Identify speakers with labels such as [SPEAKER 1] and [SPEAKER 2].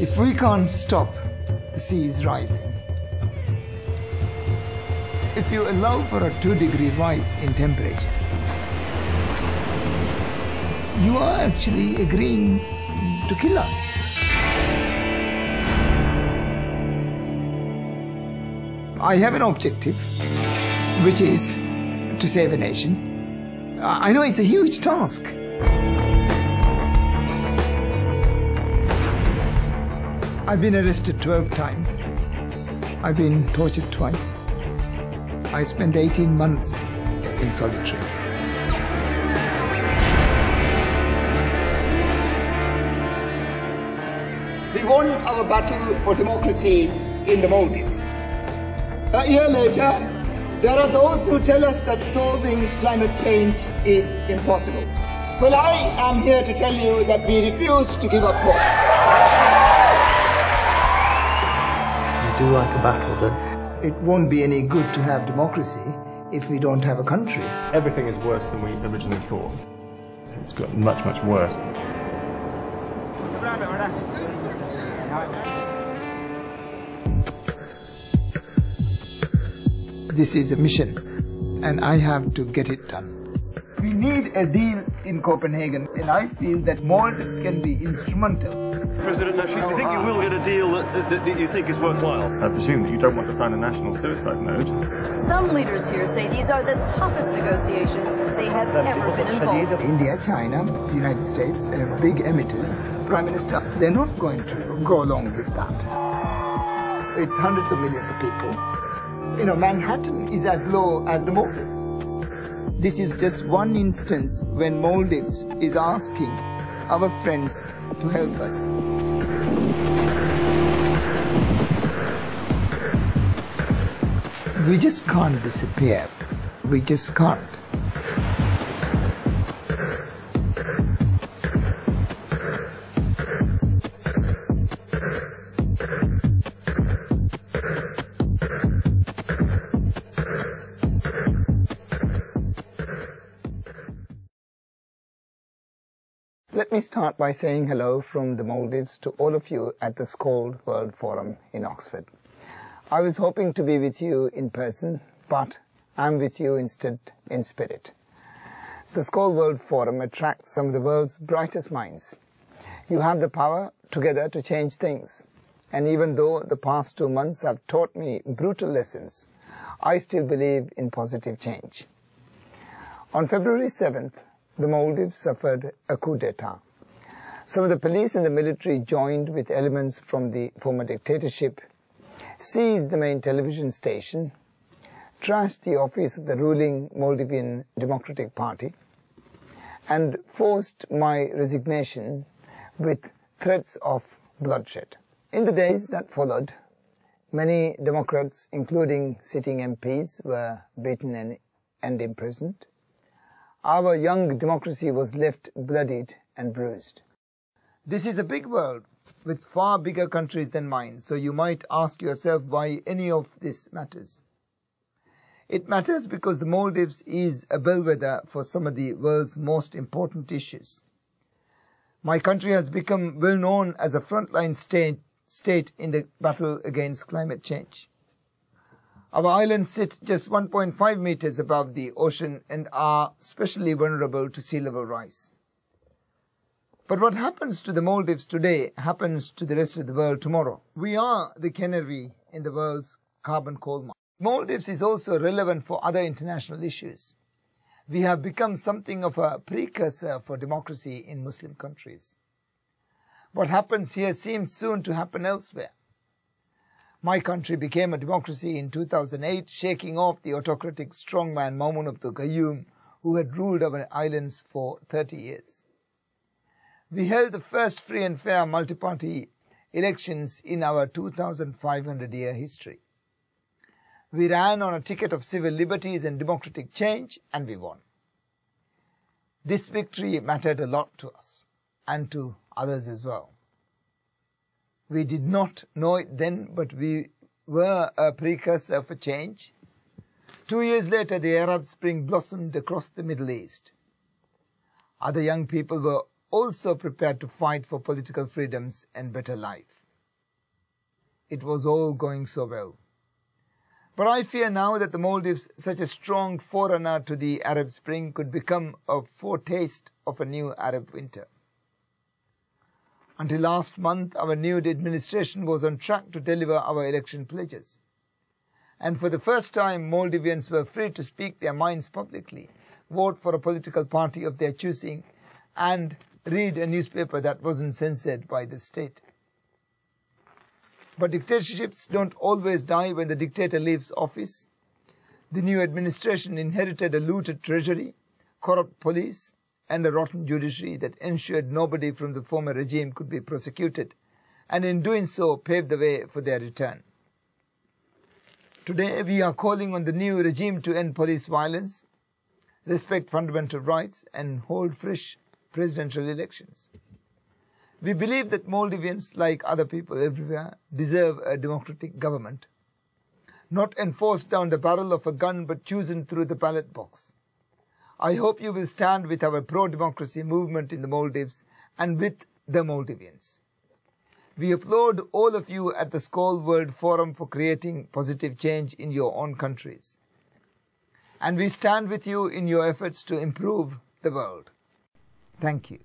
[SPEAKER 1] If we can't stop the seas rising, if you allow for a 2-degree rise in temperature, you are actually agreeing to kill us. I have an objective, which is to save a nation. I know it's a huge task. I've been arrested 12 times. I've been tortured twice. I spent 18 months in solitary. We won our battle for democracy in the Maldives. A year later, there are those who tell us that solving climate change is impossible. Well, I am here to tell you that we refuse to give up hope.
[SPEAKER 2] You do like a battle, don't you?
[SPEAKER 1] It won't be any good to have democracy if we don't have a country.
[SPEAKER 3] Everything is worse than we originally thought. It's got much, much worse.
[SPEAKER 1] This is a mission, and I have to get it done. We need a deal in Copenhagen, and I feel that Maldives can be instrumental.
[SPEAKER 4] President Nasheed, do you think you will get a deal that you think is worthwhile?
[SPEAKER 3] I presume that you don't want to sign a national suicide note.
[SPEAKER 5] Some leaders here say these are the toughest negotiations they have ever been involved in.
[SPEAKER 1] India, China, the United States, big emitters, Prime Minister, they're not going to go along with that. It's hundreds of millions of people. You know, Manhattan is as low as the Maldives. This is just one instance when Maldives is asking our friends to help us. We just can't disappear. We just can't. Let me start by saying hello from the Maldives to all of you at the Skoll World Forum in Oxford. I was hoping to be with you in person, but I'm with you instead in spirit. The Skoll World Forum attracts some of the world's brightest minds. You have the power together to change things. And even though the past 2 months have taught me brutal lessons, I still believe in positive change. On February 7th, the Maldives suffered a coup d'etat. Some of the police and the military joined with elements from the former dictatorship, seized the main television station, trashed the office of the ruling Maldivian Democratic Party, and forced my resignation with threats of bloodshed. In the days that followed, many Democrats, including sitting MPs, were beaten and imprisoned. Our young democracy was left bloodied and bruised. This is a big world with far bigger countries than mine, so you might ask yourself why any of this matters. It matters because the Maldives is a bellwether for some of the world's most important issues. My country has become well known as a frontline state in the battle against climate change. Our islands sit just 1.5 meters above the ocean and are especially vulnerable to sea level rise. But what happens to the Maldives today happens to the rest of the world tomorrow. We are the canary in the world's carbon coal mine. Maldives is also relevant for other international issues. We have become something of a precursor for democracy in Muslim countries. What happens here seems soon to happen elsewhere. My country became a democracy in 2008, shaking off the autocratic strongman Maumoon Abdul Qayyum, who had ruled our islands for 30 years. We held the first free and fair multi-party elections in our 2,500-year history. We ran on a ticket of civil liberties and democratic change, and we won. This victory mattered a lot to us, and to others as well. We did not know it then, but we were a precursor for change. 2 years later, the Arab Spring blossomed across the Middle East. Other young people were also prepared to fight for political freedoms and better life. it was all going so well. But I fear now that the Maldives, such a strong forerunner to the Arab Spring, could become a foretaste of a new Arab winter. Until last month, our new administration was on track to deliver our election pledges. And for the first time, Maldivians were free to speak their minds publicly, vote for a political party of their choosing, and read a newspaper that wasn't censored by the state. But dictatorships don't always die when the dictator leaves office. The new administration inherited a looted treasury, corrupt police, and a rotten judiciary that ensured nobody from the former regime could be prosecuted, and in doing so paved the way for their return. Today we are calling on the new regime to end police violence, respect fundamental rights, and hold fresh presidential elections. We believe that Maldivians, like other people everywhere, deserve a democratic government, not enforced down the barrel of a gun but chosen through the ballot box. I hope you will stand with our pro-democracy movement in the Maldives and with the Maldivians. We applaud all of you at the Skoll World Forum for creating positive change in your own countries. And we stand with you in your efforts to improve the world. Thank you.